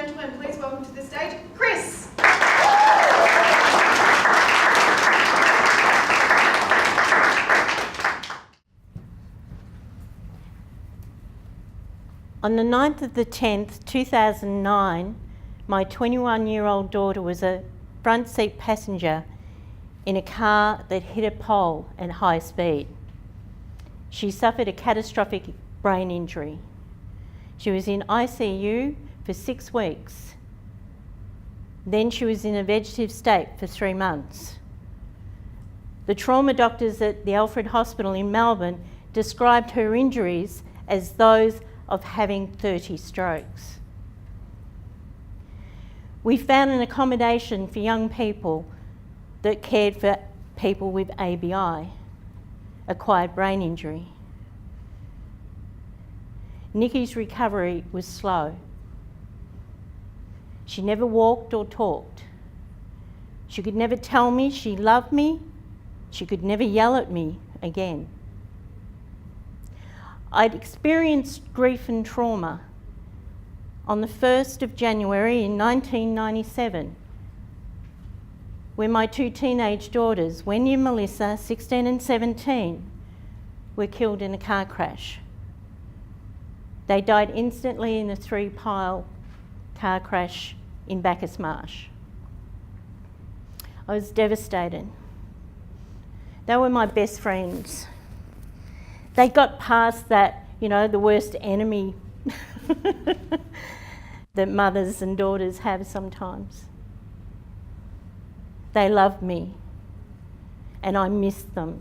gentlemen, please welcome to the stage, Chris. On the 9th of the 10th, 2009, my 21-year-old daughter was a front seat passenger in a car that hit a pole at high speed. She suffered a catastrophic brain injury. She was in ICU for 6 weeks. Then she was in a vegetative state for 3 months. The trauma doctors at the Alfred Hospital in Melbourne described her injuries as those of having 30 strokes. We found an accommodation for young people that cared for people with ABI, acquired brain injury. Nikki's recovery was slow. She never walked or talked. She could never tell me she loved me. She could never yell at me again. I'd experienced grief and trauma on the 1st of January in 1997, when my 2 teenage daughters, Wendy and Melissa, 16 and 17, were killed in a car crash. They died instantly in a 3-pile car crash in Bacchus Marsh. I was devastated. They were my best friends. They got past that, the worst enemy that mothers and daughters have sometimes. They loved me, and I missed them.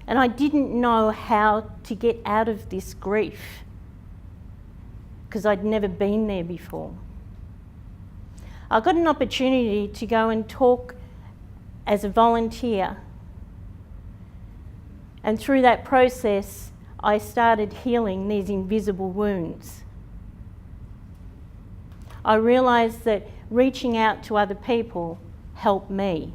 And I didn't know how to get out of this grief, because I'd never been there before. I got an opportunity to go and talk as a volunteer. And through that process, I started healing these invisible wounds. I realised that reaching out to other people helped me.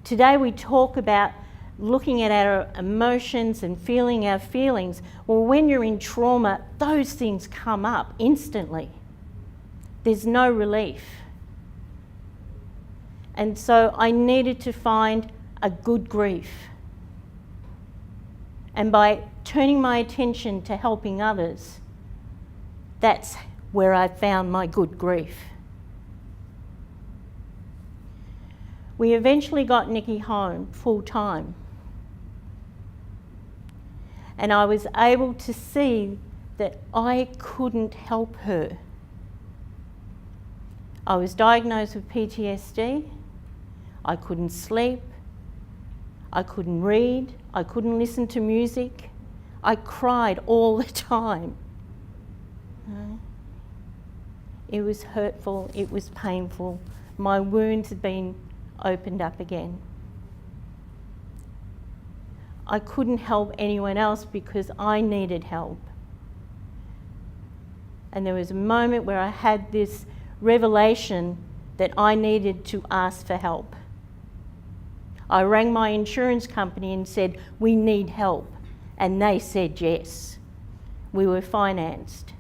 Today we talk about looking at our emotions and feeling our feelings. Well, when you're in trauma, those things come up instantly. There's no relief. And so I needed to find a good grief. And by turning my attention to helping others, that's where I found my good grief. We eventually got Nikki home full time. And I was able to see that I couldn't help her. I was diagnosed with PTSD. I couldn't sleep. I couldn't read. I couldn't listen to music. I cried all the time. It was hurtful. It was painful. My wounds had been opened up again. I couldn't help anyone else because I needed help. And there was a moment where I had this revelation that I needed to ask for help. I rang my insurance company and said, "We need help." And they said yes. We were financed.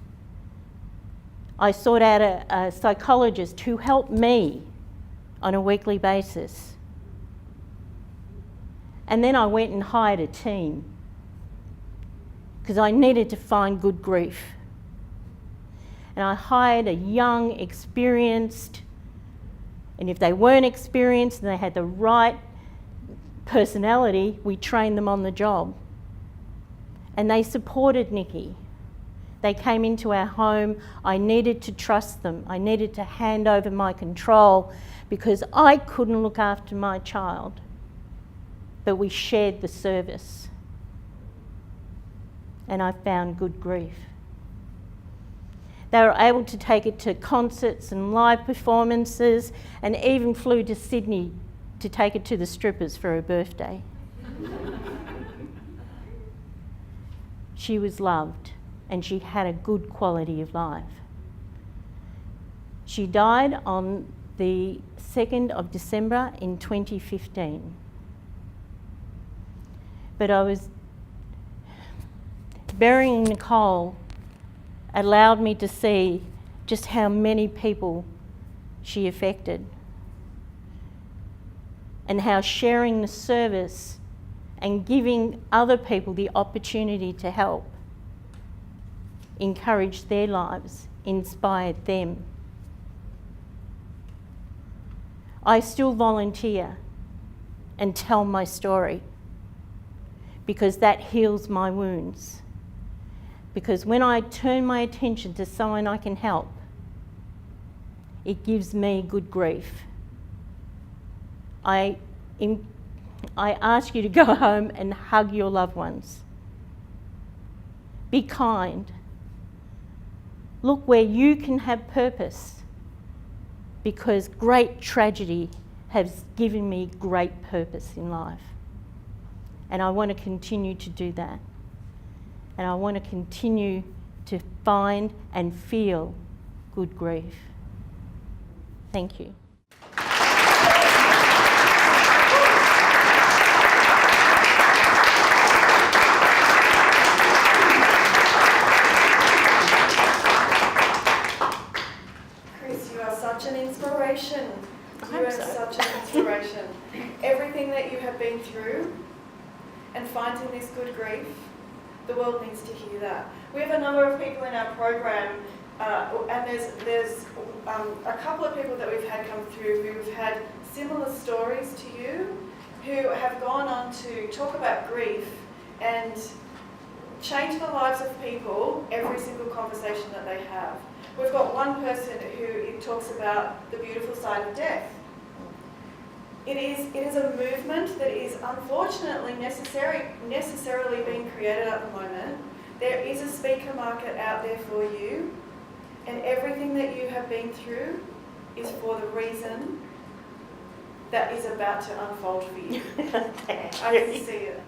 I sought out a psychologist who helped me on a weekly basis. And then I went and hired a team because I needed to find good grief. And I hired a young, experienced, and if they weren't experienced and they had the right personality, we trained them on the job. And they supported Nikki. They came into our home. I needed to trust them. I needed to hand over my control because I couldn't look after my child. But we shared the service. And I found good grief. They were able to take it to concerts and live performances, and even flew to Sydney to take it to the strippers for her birthday. She was loved, and she had a good quality of life. She died on the 2nd of December in 2015. But burying Nicole allowed me to see just how many people she affected, and how sharing the service and giving other people the opportunity to help encouraged their lives, inspired them. I still volunteer and tell my story because that heals my wounds. Because when I turn my attention to someone I can help, it gives me good grief. I ask you to go home and hug your loved ones. Be kind. Look where you can have purpose, because great tragedy has given me great purpose in life. And I want to continue to do that. And I want to continue to find and feel good grief. Thank you. Chris, you are such an inspiration. You are so. such an inspiration. Everything that you have been through and finding this good grief, the world needs to hear that. We have a number of people in our program, and there's a couple of people that we've had come through who've had similar stories to you, who have gone on to talk about grief and change the lives of people every single conversation that they have. We've got one person who talks about the beautiful side of death. It is a movement that is unfortunately necessarily being created at the moment. There is a speaker market out there for you, and everything that you have been through is for the reason that is about to unfold for you. I can see it.